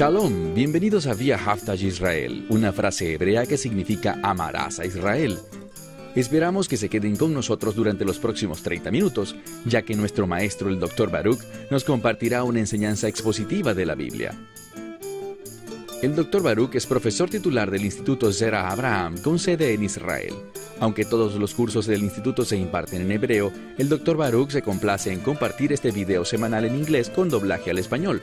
Shalom, bienvenidos a Vía Haftaj Israel, una frase hebrea que significa amarás a Israel. Esperamos que se queden con nosotros durante los próximos 30 minutos, ya que nuestro maestro, el Dr. Baruch, nos compartirá una enseñanza expositiva de la Biblia. El Dr. Baruch es profesor titular del Instituto Zera Abraham, con sede en Israel. Aunque todos los cursos del instituto se imparten en hebreo, el Dr. Baruch se complace en compartir este video semanal en inglés con doblaje al español.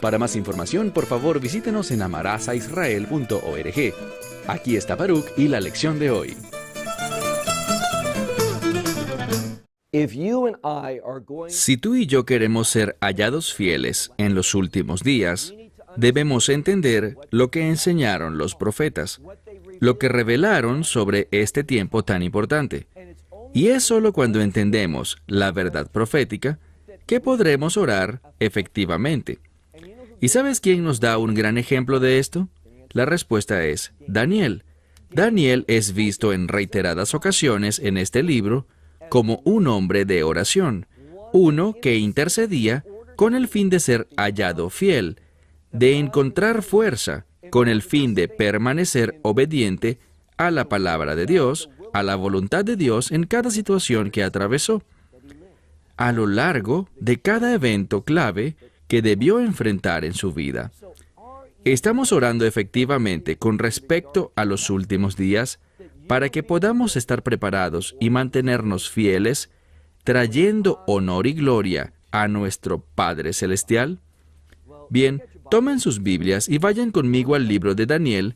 Para más información, por favor, visítenos en amarasaisrael.org. Aquí está Baruch y la lección de hoy. Si tú y yo queremos ser hallados fieles en los últimos días, debemos entender lo que enseñaron los profetas, lo que revelaron sobre este tiempo tan importante. Y es solo cuando entendemos la verdad profética que podremos orar efectivamente. ¿Y sabes quién nos da un gran ejemplo de esto? La respuesta es Daniel. Daniel es visto en reiteradas ocasiones en este libro como un hombre de oración, uno que intercedía con el fin de ser hallado fiel, de encontrar fuerza, con el fin de permanecer obediente a la palabra de Dios, a la voluntad de Dios en cada situación que atravesó. A lo largo de cada evento clave que debió enfrentar en su vida. Estamos orando efectivamente con respecto a los últimos días para que podamos estar preparados y mantenernos fieles, trayendo honor y gloria a nuestro Padre Celestial. Bien, tomen sus Biblias y vayan conmigo al libro de Daniel,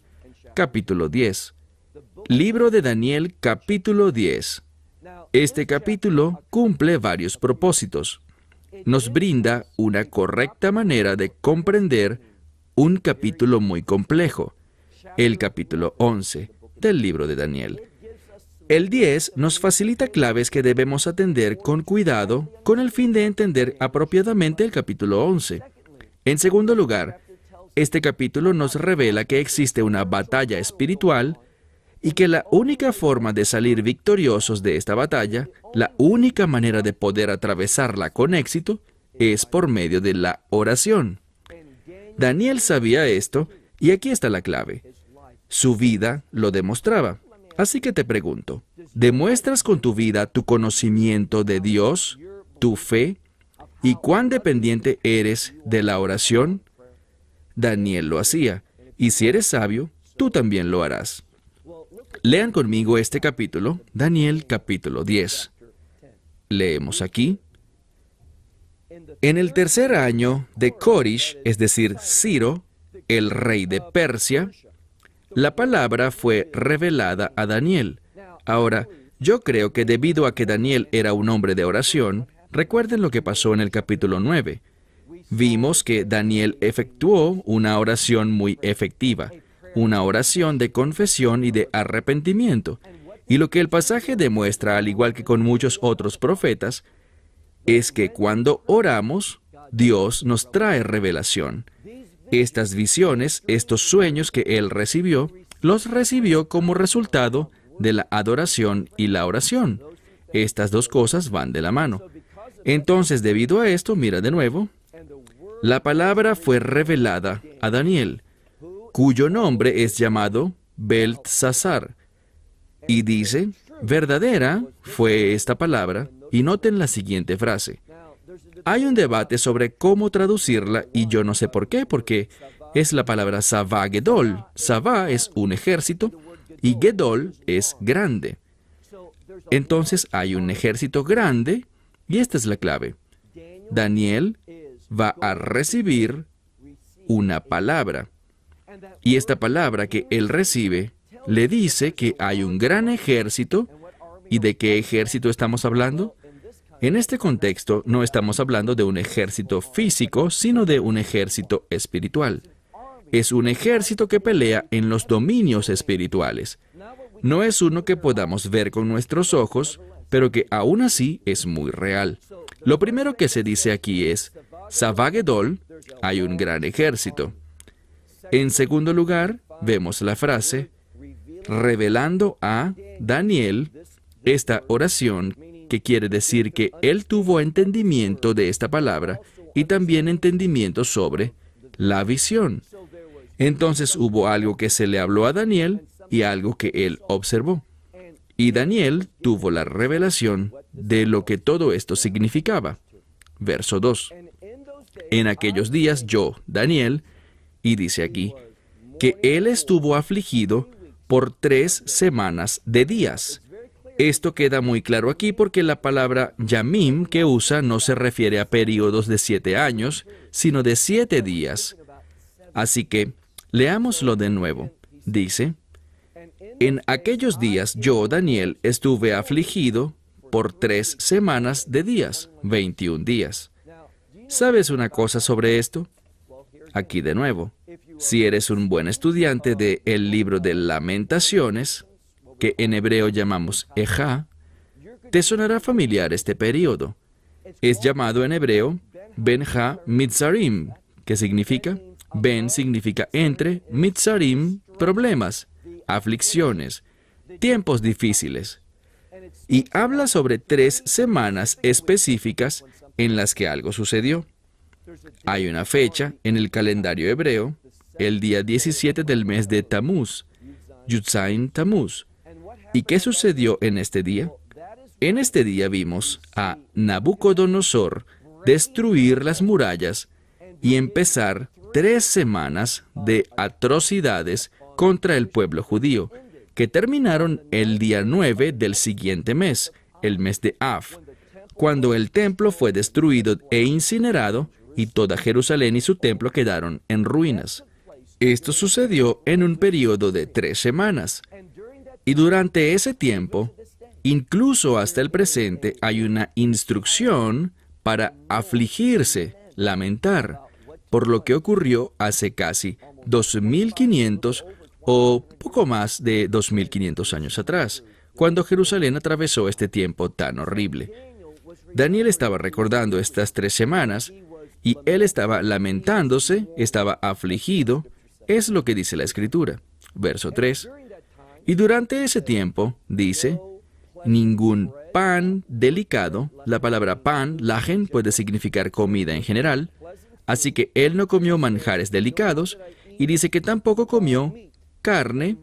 capítulo 10. Libro de Daniel, capítulo 10. Este capítulo cumple varios propósitos. Nos brinda una correcta manera de comprender un capítulo muy complejo, el capítulo 11 del libro de Daniel. El 10 nos facilita claves que debemos atender con cuidado con el fin de entender apropiadamente el capítulo 11. En segundo lugar, este capítulo nos revela que existe una batalla espiritual y que la única forma de salir victoriosos de esta batalla, la única manera de poder atravesarla con éxito, es por medio de la oración. Daniel sabía esto, y aquí está la clave. Su vida lo demostraba. Así que te pregunto, ¿demuestras con tu vida tu conocimiento de Dios, tu fe, y cuán dependiente eres de la oración? Daniel lo hacía, y si eres sabio, tú también lo harás. Lean conmigo este capítulo, Daniel capítulo 10. Leemos aquí. En el tercer año de Corish, es decir, Ciro, el rey de Persia, la palabra fue revelada a Daniel. Ahora, yo creo que debido a que Daniel era un hombre de oración, recuerden lo que pasó en el capítulo 9. Vimos que Daniel efectuó una oración muy efectiva, una oración de confesión y de arrepentimiento. Y lo que el pasaje demuestra, al igual que con muchos otros profetas, es que cuando oramos, Dios nos trae revelación. Estas visiones, estos sueños que él recibió, los recibió como resultado de la adoración y la oración. Estas dos cosas van de la mano. Entonces, debido a esto, mira de nuevo, la palabra fue revelada a Daniel, cuyo nombre es llamado Beltsasar. Y dice, verdadera fue esta palabra, y noten la siguiente frase. Hay un debate sobre cómo traducirla, y yo no sé por qué, porque es la palabra Savá Gedol. Savá es un ejército, y Gedol es grande. Entonces hay un ejército grande, y esta es la clave. Daniel va a recibir una palabra. Y esta palabra que él recibe le dice que hay un gran ejército. ¿Y de qué ejército estamos hablando? En este contexto no estamos hablando de un ejército físico, sino de un ejército espiritual. Es un ejército que pelea en los dominios espirituales. No es uno que podamos ver con nuestros ojos, pero que aún así es muy real. Lo primero que se dice aquí es, Savá Gedol, hay un gran ejército. En segundo lugar, vemos la frase, revelando a Daniel esta oración, que quiere decir que él tuvo entendimiento de esta palabra y también entendimiento sobre la visión. Entonces hubo algo que se le habló a Daniel y algo que él observó. Y Daniel tuvo la revelación de lo que todo esto significaba. Verso 2. En aquellos días yo, Daniel, y dice aquí, que él estuvo afligido por 3 semanas de días. Esto queda muy claro aquí porque la palabra yamim que usa no se refiere a periodos de 7 años, sino de 7 días. Así que, leámoslo de nuevo. Dice, en aquellos días yo, Daniel, estuve afligido por 3 semanas de días, 21 días. ¿Sabes una cosa sobre esto? Aquí de nuevo. Si eres un buen estudiante del libro de Lamentaciones, que en hebreo llamamos Ejá, te sonará familiar este periodo. Es llamado en hebreo Ben-Ha Mitzarim, que significa, Ben significa entre, Mitzarim, problemas, aflicciones, tiempos difíciles. Y habla sobre 3 semanas específicas en las que algo sucedió. Hay una fecha en el calendario hebreo, el día 17 del mes de Tamuz, Yudzain Tamuz. ¿Y qué sucedió en este día? En este día vimos a Nabucodonosor destruir las murallas y empezar 3 semanas de atrocidades contra el pueblo judío, que terminaron el día 9 del siguiente mes, el mes de Av, cuando el templo fue destruido e incinerado y toda Jerusalén y su templo quedaron en ruinas. Esto sucedió en un periodo de 3 semanas. Y durante ese tiempo, incluso hasta el presente, hay una instrucción para afligirse, lamentar, por lo que ocurrió hace casi 2.500 o poco más de 2.500 años atrás, cuando Jerusalén atravesó este tiempo tan horrible. Daniel estaba recordando estas 3 semanas y él estaba lamentándose, estaba afligido, es lo que dice la Escritura. Verso 3. Y durante ese tiempo, dice, ningún pan delicado, la palabra pan, lajen, puede significar comida en general, así que él no comió manjares delicados, y dice que tampoco comió carne,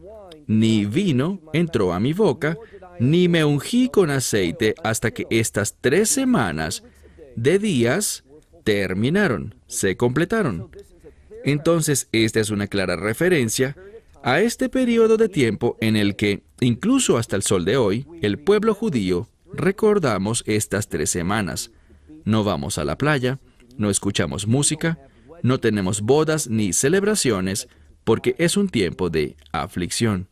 ni vino entró a mi boca, ni me ungí con aceite hasta que estas 3 semanas de días terminaron, se completaron. Entonces, esta es una clara referencia a este periodo de tiempo en el que, incluso hasta el sol de hoy, el pueblo judío recordamos estas 3 semanas. No vamos a la playa, no escuchamos música, no tenemos bodas ni celebraciones, porque es un tiempo de aflicción.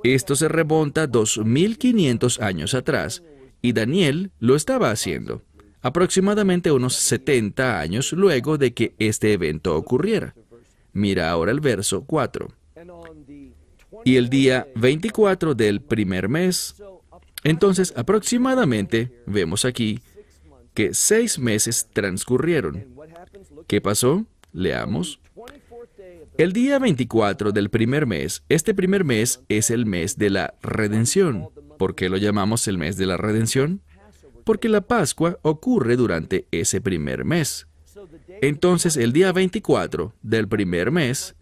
Esto se remonta 2.500 años atrás, y Daniel lo estaba haciendo, aproximadamente unos 70 años luego de que este evento ocurriera. Mira ahora el verso 4. Y el día 24 del primer mes, entonces aproximadamente, vemos aquí, que 6 meses transcurrieron. ¿Qué pasó? Leamos. El día 24 del primer mes, este primer mes es el mes de la redención. ¿Por qué lo llamamos el mes de la redención? Porque la Pascua ocurre durante ese primer mes. Entonces, el día 24 del primer mes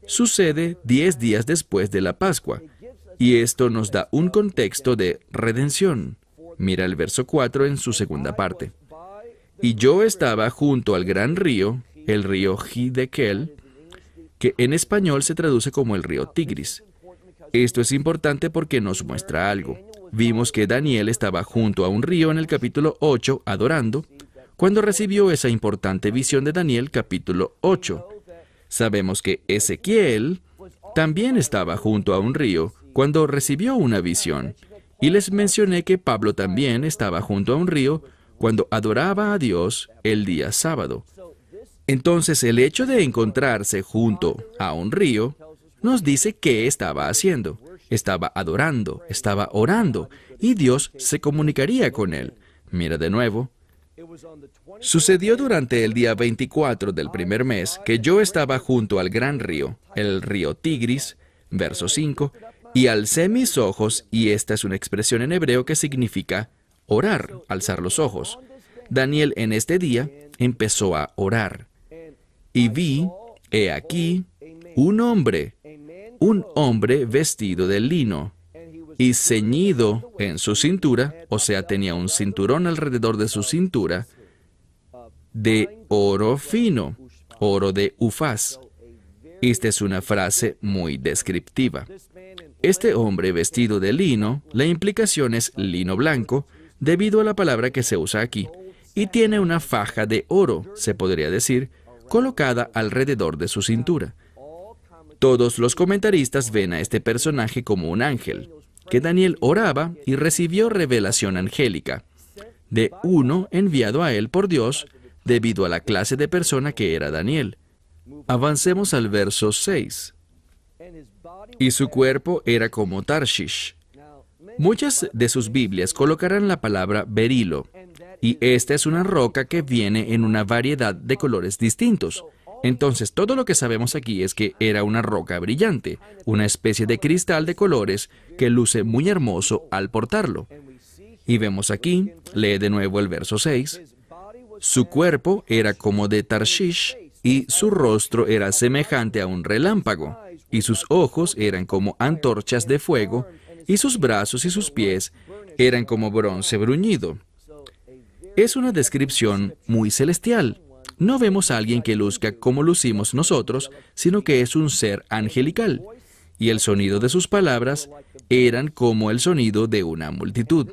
sucede 10 días después de la Pascua, y esto nos da un contexto de redención. Mira el verso 4 en su segunda parte. Y yo estaba junto al gran río, el río Hiddekel, que en español se traduce como el río Tigris. Esto es importante porque nos muestra algo. Vimos que Daniel estaba junto a un río en el capítulo 8 adorando, cuando recibió esa importante visión de Daniel capítulo 8. Sabemos que Ezequiel también estaba junto a un río cuando recibió una visión. Y les mencioné que Pablo también estaba junto a un río cuando adoraba a Dios el día sábado. Entonces, el hecho de encontrarse junto a un río nos dice qué estaba haciendo. Estaba adorando, estaba orando, y Dios se comunicaría con él. Mira de nuevo. Sucedió durante el día 24 del primer mes que yo estaba junto al gran río, el río Tigris, verso 5, y alcé mis ojos, y esta es una expresión en hebreo que significa orar, alzar los ojos. Daniel en este día empezó a orar. Y vi, he aquí, un hombre vestido de lino, y ceñido en su cintura, o sea, tenía un cinturón alrededor de su cintura, de oro fino, oro de Ufaz. Esta es una frase muy descriptiva. Este hombre vestido de lino, la implicación es lino blanco, debido a la palabra que se usa aquí, y tiene una faja de oro, se podría decir, colocada alrededor de su cintura. Todos los comentaristas ven a este personaje como un ángel, que Daniel oraba y recibió revelación angélica, de uno enviado a él por Dios, debido a la clase de persona que era Daniel. Avancemos al verso 6. Y su cuerpo era como Tarshish. Muchas de sus Biblias colocarán la palabra berilo, y esta es una roca que viene en una variedad de colores distintos. Entonces, todo lo que sabemos aquí es que era una roca brillante, una especie de cristal de colores que luce muy hermoso al portarlo. Y vemos aquí, lee de nuevo el verso 6, su cuerpo era como de Tarshish, y su rostro era semejante a un relámpago, y sus ojos eran como antorchas de fuego, y sus brazos y sus pies eran como bronce bruñido. Es una descripción muy celestial. No vemos a alguien que luzca como lucimos nosotros, sino que es un ser angelical. Y el sonido de sus palabras eran como el sonido de una multitud.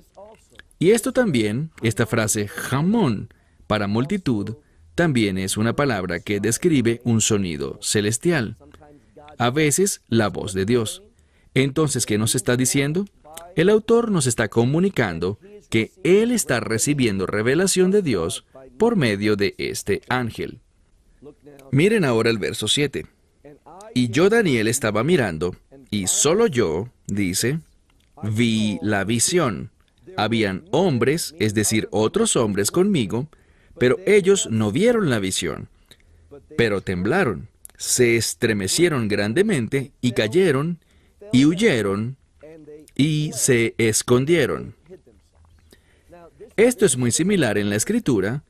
Y esto también, esta frase jamón, para multitud, también es una palabra que describe un sonido celestial. A veces, la voz de Dios. Entonces, ¿qué nos está diciendo? El autor nos está comunicando que él está recibiendo revelación de Dios por medio de este ángel. Miren ahora el verso 7. Y yo, Daniel, estaba mirando, y solo yo, dice, vi la visión. Habían hombres, es decir, otros hombres conmigo, pero ellos no vieron la visión. Pero temblaron, se estremecieron grandemente, y cayeron, y huyeron, y se escondieron. Esto es muy similar en la Escritura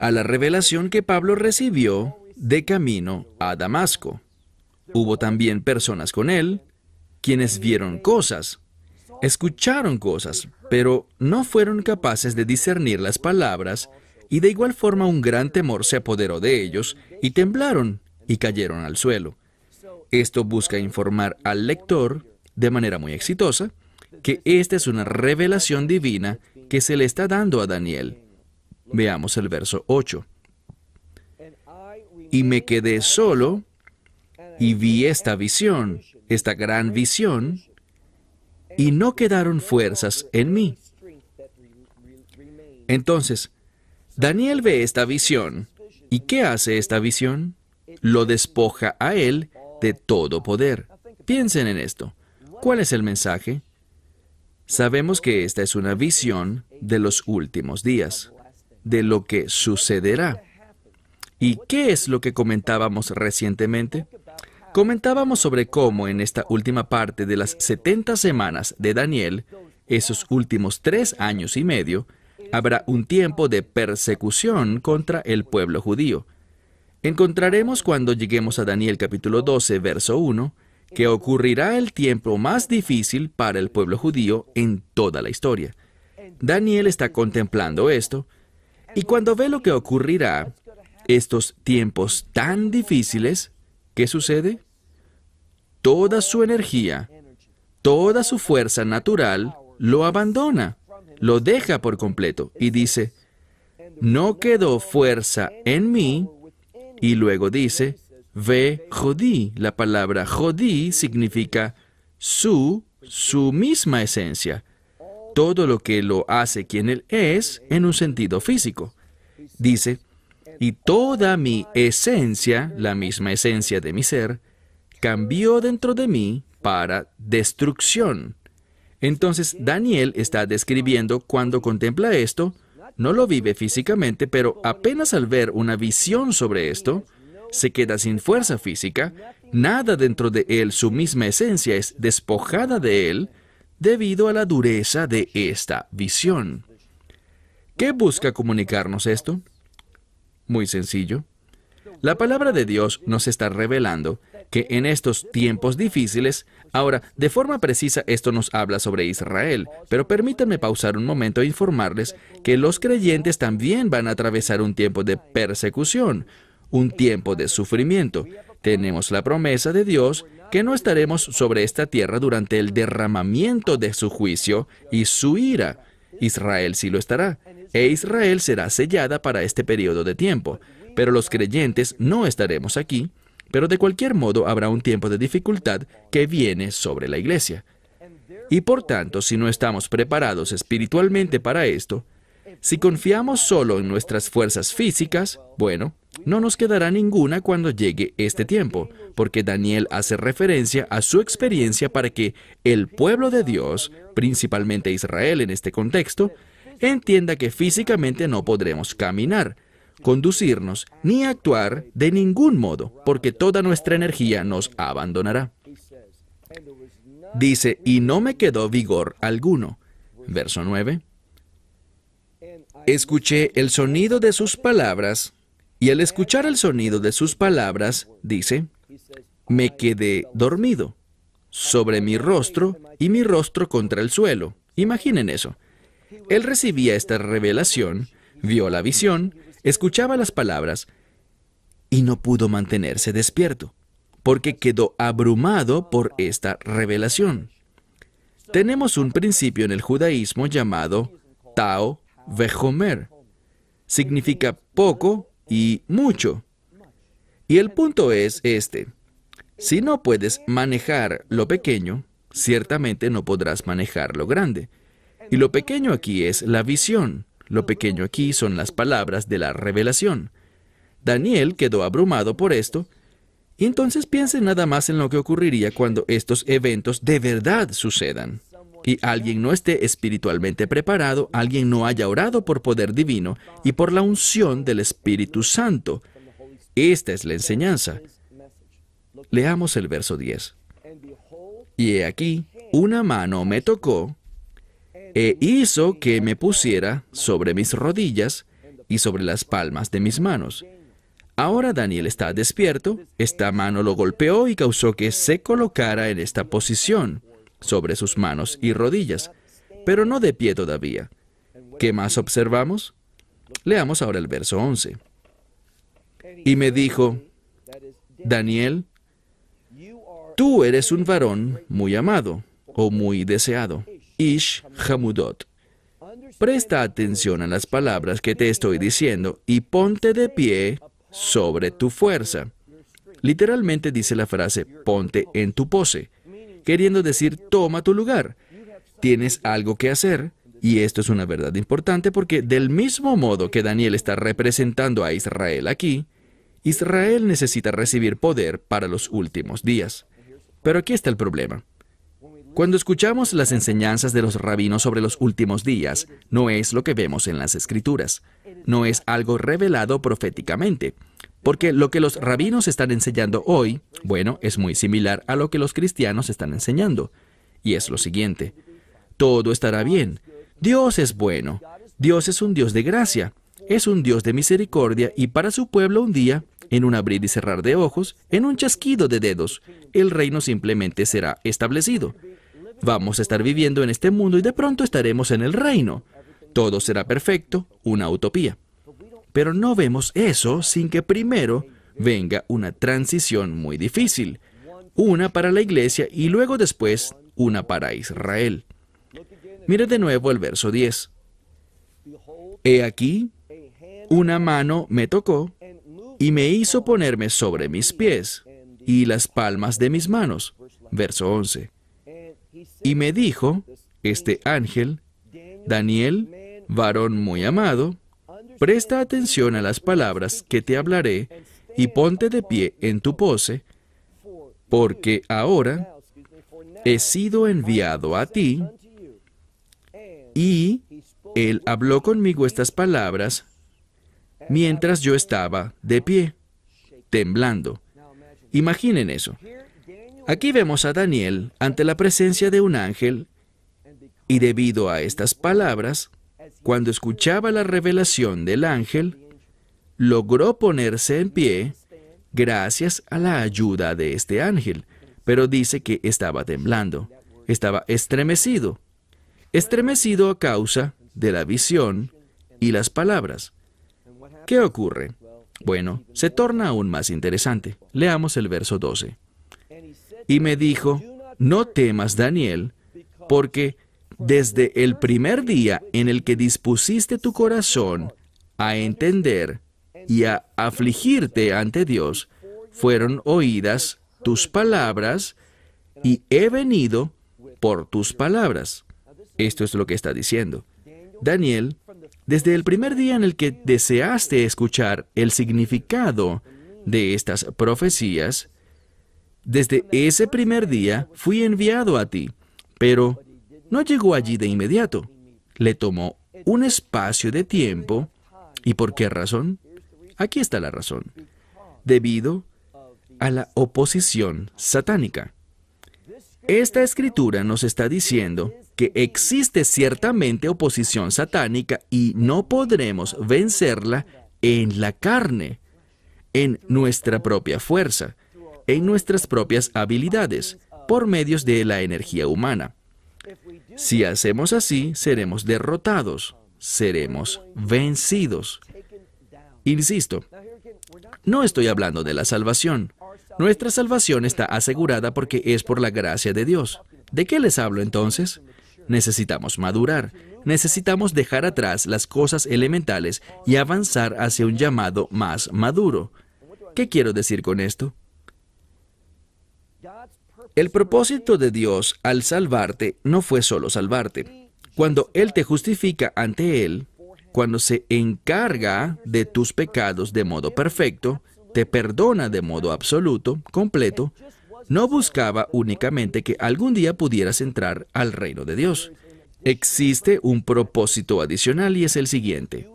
a la revelación que Pablo recibió de camino a Damasco. Hubo también personas con él, quienes vieron cosas, escucharon cosas, pero no fueron capaces de discernir las palabras, y de igual forma un gran temor se apoderó de ellos, y temblaron, y cayeron al suelo. Esto busca informar al lector, de manera muy exitosa, que esta es una revelación divina que se le está dando a Daniel. Veamos el verso 8. Y me quedé solo, y vi esta visión, esta gran visión, y no quedaron fuerzas en mí. Entonces, Daniel ve esta visión, ¿y qué hace esta visión? Lo despoja a él de todo poder. Piensen en esto. ¿Cuál es el mensaje? Sabemos que esta es una visión de los últimos días, de lo que sucederá. ¿Y qué es lo que comentábamos recientemente? Comentábamos sobre cómo en esta última parte de las 70 semanas de Daniel, esos últimos 3 años y medio, habrá un tiempo de persecución contra el pueblo judío. Encontraremos cuando lleguemos a Daniel capítulo 12, verso 1, que ocurrirá el tiempo más difícil para el pueblo judío en toda la historia. Daniel está contemplando esto, y cuando ve lo que ocurrirá, estos tiempos tan difíciles, ¿qué sucede? Toda su energía, toda su fuerza natural lo abandona, lo deja por completo y dice, no quedó fuerza en mí, y luego dice, ve jodí. La palabra jodí significa su misma esencia, todo lo que lo hace quien él es en un sentido físico. Dice, y toda mi esencia, la misma esencia de mi ser, cambió dentro de mí para destrucción. Entonces, Daniel está describiendo cuando contempla esto, no lo vive físicamente, pero apenas al ver una visión sobre esto, se queda sin fuerza física, nada dentro de él, su misma esencia es despojada de él debido a la dureza de esta visión. ¿Qué busca comunicarnos esto? Muy sencillo. La palabra de Dios nos está revelando que en estos tiempos difíciles, ahora, de forma precisa, esto nos habla sobre Israel, pero permítanme pausar un momento e informarles que los creyentes también van a atravesar un tiempo de persecución, un tiempo de sufrimiento. Tenemos la promesa de Dios que no estaremos sobre esta tierra durante el derramamiento de su juicio y su ira. Israel sí lo estará, e Israel será sellada para este periodo de tiempo, pero los creyentes no estaremos aquí, pero de cualquier modo habrá un tiempo de dificultad que viene sobre la iglesia. Y por tanto, si no estamos preparados espiritualmente para esto, si confiamos solo en nuestras fuerzas físicas, bueno, no nos quedará ninguna cuando llegue este tiempo, porque Daniel hace referencia a su experiencia para que el pueblo de Dios, principalmente Israel en este contexto, entienda que físicamente no podremos caminar, conducirnos ni actuar de ningún modo, porque toda nuestra energía nos abandonará. Dice, y no me quedó vigor alguno. Verso 9. Escuché el sonido de sus palabras, y al escuchar el sonido de sus palabras, dice, me quedé dormido, sobre mi rostro y mi rostro contra el suelo. Imaginen eso. Él recibía esta revelación, vio la visión, escuchaba las palabras, y no pudo mantenerse despierto, porque quedó abrumado por esta revelación. Tenemos un principio en el judaísmo llamado Tao Vejomer. Significa poco y mucho. Y el punto es este. Si no puedes manejar lo pequeño, ciertamente no podrás manejar lo grande. Y lo pequeño aquí es la visión. Lo pequeño aquí son las palabras de la revelación. Daniel quedó abrumado por esto, y entonces piensen nada más en lo que ocurriría cuando estos eventos de verdad sucedan. Y alguien no esté espiritualmente preparado, alguien no haya orado por poder divino y por la unción del Espíritu Santo. Esta es la enseñanza. Leamos el verso 10. Y he aquí, una mano me tocó e hizo que me pusiera sobre mis rodillas y sobre las palmas de mis manos. Ahora Daniel está despierto, esta mano lo golpeó y causó que se colocara en esta posición, sobre sus manos y rodillas, pero no de pie todavía. ¿Qué más observamos? Leamos ahora el verso 11. Y me dijo, Daniel, tú eres un varón muy amado, o muy deseado, Ish Hamudot. Presta atención a las palabras que te estoy diciendo y ponte de pie sobre tu fuerza. Literalmente dice la frase, ponte en tu pose, queriendo decir, toma tu lugar. Tienes algo que hacer, y esto es una verdad importante porque del mismo modo que Daniel está representando a Israel aquí, Israel necesita recibir poder para los últimos días. Pero aquí está el problema. Cuando escuchamos las enseñanzas de los rabinos sobre los últimos días, no es lo que vemos en las Escrituras. No es algo revelado proféticamente. Porque lo que los rabinos están enseñando hoy, bueno, es muy similar a lo que los cristianos están enseñando. Y es lo siguiente. Todo estará bien. Dios es bueno. Dios es un Dios de gracia. Es un Dios de misericordia y para su pueblo un día, en un abrir y cerrar de ojos, en un chasquido de dedos, el reino simplemente será establecido. Vamos a estar viviendo en este mundo y de pronto estaremos en el reino. Todo será perfecto, una utopía. Pero no vemos eso sin que primero venga una transición muy difícil. Una para la iglesia y luego después una para Israel. Mire de nuevo el verso 10. He aquí, una mano me tocó y me hizo ponerme sobre mis pies y las palmas de mis manos. Verso 11. Y me dijo, este ángel, Daniel, varón muy amado, presta atención a las palabras que te hablaré y ponte de pie en tu pose, porque ahora he sido enviado a ti. Y él habló conmigo estas palabras mientras yo estaba de pie, temblando. Imaginen eso. Aquí vemos a Daniel ante la presencia de un ángel y debido a estas palabras, cuando escuchaba la revelación del ángel, logró ponerse en pie gracias a la ayuda de este ángel, pero dice que estaba temblando, estaba estremecido. Estremecido a causa de la visión y las palabras. ¿Qué ocurre? Bueno, se torna aún más interesante. Leamos el verso 12. Y me dijo, no temas, Daniel, porque desde el primer día en el que dispusiste tu corazón a entender y a afligirte ante Dios, fueron oídas tus palabras y he venido por tus palabras. Esto es lo que está diciendo. Daniel, desde el primer día en el que deseaste escuchar el significado de estas profecías, desde ese primer día fui enviado a ti, pero no llegó allí de inmediato. Le tomó un espacio de tiempo. ¿Y por qué razón? Aquí está la razón. Debido a la oposición satánica. Esta escritura nos está diciendo que existe ciertamente oposición satánica y no podremos vencerla en la carne, en nuestra propia fuerza, en nuestras propias habilidades, por medios de la energía humana. Si hacemos así, seremos derrotados, seremos vencidos. Insisto, no estoy hablando de la salvación. Nuestra salvación está asegurada porque es por la gracia de Dios. ¿De qué les hablo entonces? Necesitamos madurar. Necesitamos dejar atrás las cosas elementales y avanzar hacia un llamado más maduro. ¿Qué quiero decir con esto? El propósito de Dios al salvarte no fue solo salvarte. Cuando Él te justifica ante Él, cuando se encarga de tus pecados de modo perfecto, te perdona de modo absoluto, completo, no buscaba únicamente que algún día pudieras entrar al reino de Dios. Existe un propósito adicional y es el siguiente: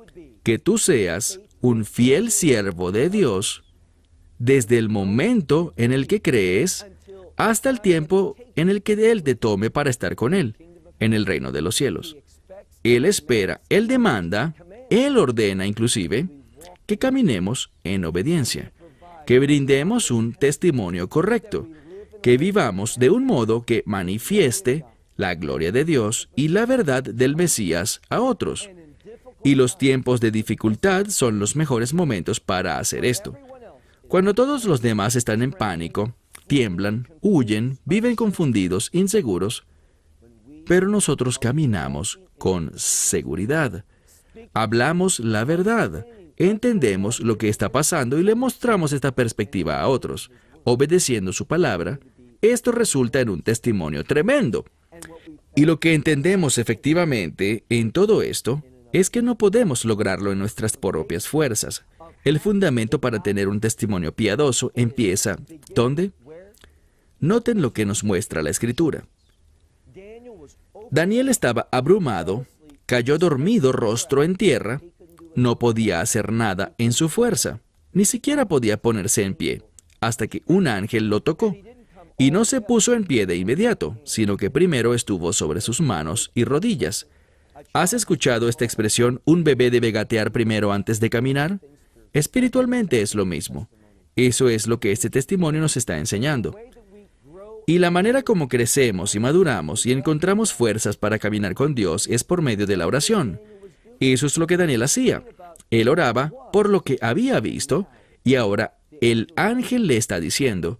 que tú seas un fiel siervo de Dios desde el momento en el que crees hasta el tiempo en el que Él te tome para estar con Él, en el reino de los cielos. Él espera, Él demanda, Él ordena inclusive, que caminemos en obediencia, que brindemos un testimonio correcto, que vivamos de un modo que manifieste la gloria de Dios y la verdad del Mesías a otros. Y los tiempos de dificultad son los mejores momentos para hacer esto. Cuando todos los demás están en pánico, tiemblan, huyen, viven confundidos, inseguros, pero nosotros caminamos con seguridad. Hablamos la verdad, entendemos lo que está pasando y le mostramos esta perspectiva a otros, obedeciendo su palabra. Esto resulta en un testimonio tremendo. Y lo que entendemos efectivamente en todo esto es que no podemos lograrlo en nuestras propias fuerzas. El fundamento para tener un testimonio piadoso empieza, ¿dónde? Noten lo que nos muestra la Escritura. Daniel estaba abrumado, cayó dormido rostro en tierra, no podía hacer nada en su fuerza, ni siquiera podía ponerse en pie, hasta que un ángel lo tocó. Y no se puso en pie de inmediato, sino que primero estuvo sobre sus manos y rodillas. ¿Has escuchado esta expresión, un bebé debe gatear primero antes de caminar? Espiritualmente es lo mismo. Eso es lo que este testimonio nos está enseñando. Y la manera como crecemos y maduramos y encontramos fuerzas para caminar con Dios es por medio de la oración. Eso es lo que Daniel hacía. Él oraba por lo que había visto y ahora el ángel le está diciendo,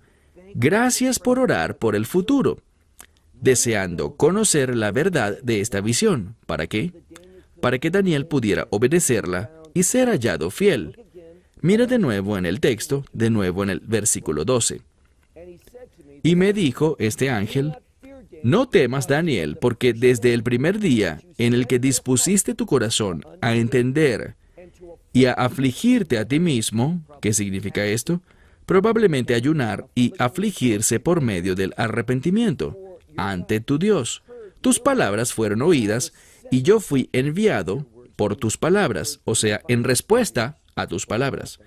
gracias por orar por el futuro, deseando conocer la verdad de esta visión. ¿Para qué? Para que Daniel pudiera obedecerla y ser hallado fiel. Mira de nuevo en el texto, de nuevo en el versículo 12. Y me dijo este ángel, no temas, Daniel, porque desde el primer día en el que dispusiste tu corazón a entender y a afligirte a ti mismo, ¿qué significa esto? Probablemente ayunar y afligirse por medio del arrepentimiento ante tu Dios. Tus palabras fueron oídas y yo fui enviado por tus palabras, o sea, en respuesta a tus palabras.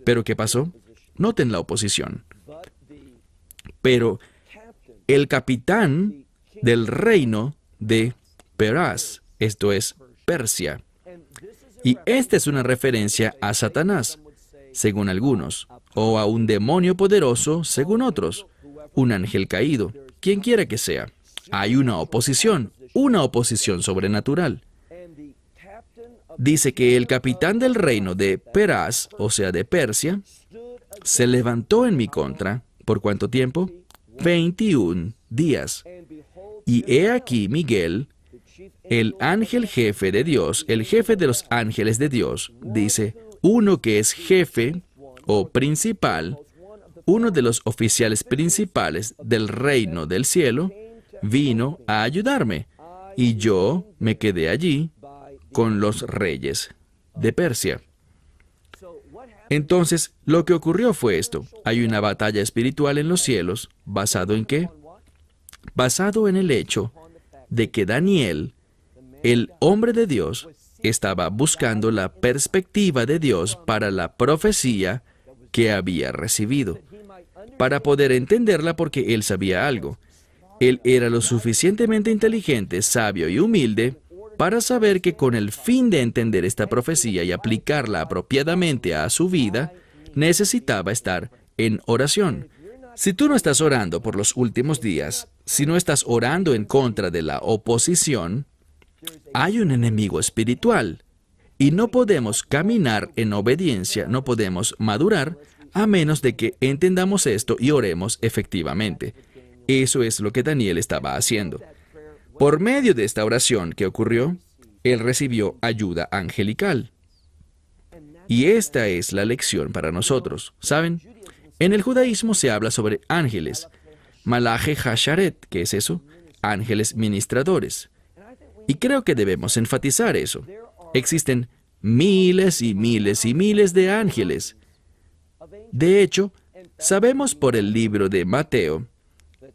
¿Pero qué pasó? Noten la oposición. Pero el capitán del reino de Peraz, esto es Persia, y esta es una referencia a Satanás. según algunos, o a un demonio poderoso, según otros, un ángel caído, quien quiera que sea. Hay una oposición sobrenatural. Dice que el capitán del reino de Peraz, o sea, de Persia, se levantó en mi contra. ¿Por cuánto tiempo? 21 días. Y he aquí Miguel, el ángel jefe de Dios, el jefe de los ángeles de Dios, dice, uno que es jefe o principal, uno de los oficiales principales del reino del cielo, vino a ayudarme. Y yo me quedé allí con los reyes de Persia. Entonces, lo que ocurrió fue esto. Hay una batalla espiritual en los cielos, ¿basado en qué? Basado en el hecho de que Daniel, el hombre de Dios, estaba buscando la perspectiva de Dios para la profecía que había recibido, para poder entenderla porque él sabía algo. Él era lo suficientemente inteligente, sabio y humilde para saber que con el fin de entender esta profecía y aplicarla apropiadamente a su vida, necesitaba estar en oración. Si tú no estás orando por los últimos días, si no estás orando en contra de la oposición, hay un enemigo espiritual y no podemos caminar en obediencia, no podemos madurar a menos de que entendamos esto y oremos efectivamente. Eso es lo que Daniel estaba haciendo. Por medio de esta oración que ocurrió, él recibió ayuda angelical. Y esta es la lección para nosotros. ¿Saben? En el judaísmo se habla sobre ángeles. Malaje Hasharet, ¿qué es eso? Ángeles ministradores. Y creo que debemos enfatizar eso. Existen miles y miles y miles de ángeles. De hecho, sabemos por el libro de Mateo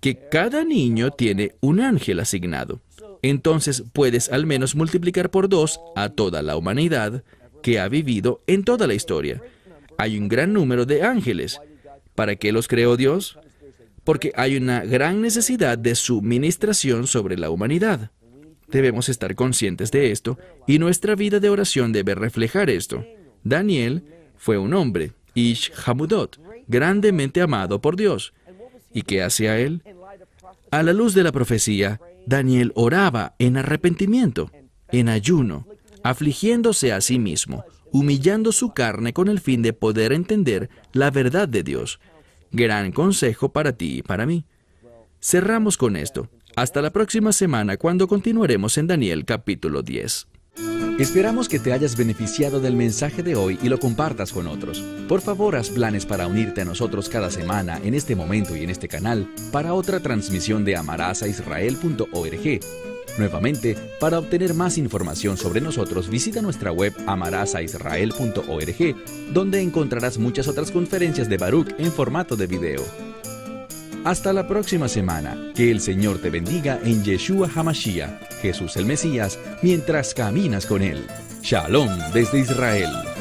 que cada niño tiene un ángel asignado. Entonces puedes al menos multiplicar por 2 a toda la humanidad que ha vivido en toda la historia. Hay un gran número de ángeles. ¿Para qué los creó Dios? Porque hay una gran necesidad de su ministración sobre la humanidad. Debemos estar conscientes de esto y nuestra vida de oración debe reflejar esto. Daniel fue un hombre, Ish Hamudot, grandemente amado por Dios. ¿Y qué hacía él? A la luz de la profecía, Daniel oraba en arrepentimiento, en ayuno, afligiéndose a sí mismo, humillando su carne con el fin de poder entender la verdad de Dios. Gran consejo para ti y para mí. Cerramos con esto. Hasta la próxima semana cuando continuaremos en Daniel capítulo 10. Esperamos que te hayas beneficiado del mensaje de hoy y lo compartas con otros. Por favor, haz planes para unirte a nosotros cada semana en este momento y en este canal para otra transmisión de amarazaisrael.org. Nuevamente, para obtener más información sobre nosotros, visita nuestra web amarazaisrael.org, donde encontrarás muchas otras conferencias de Baruch en formato de video. Hasta la próxima semana. Que el Señor te bendiga en Yeshua HaMashiach, Jesús el Mesías, mientras caminas con Él. Shalom desde Israel.